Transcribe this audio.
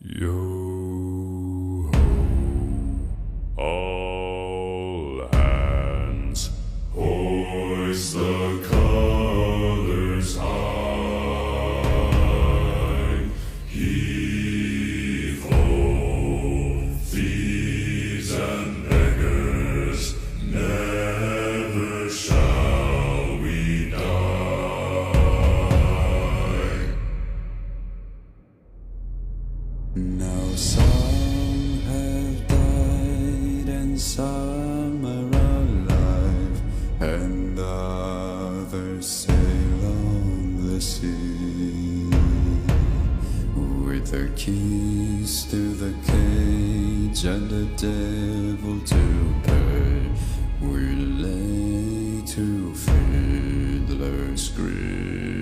Yo ho, all hands, hoist the colors high. Heave ho, thieves and beggars, never shall we die. Now some have died and some are alive, and others sail on the sea with their keys to the cage and the devil to pay. We lay to fiddler's grave.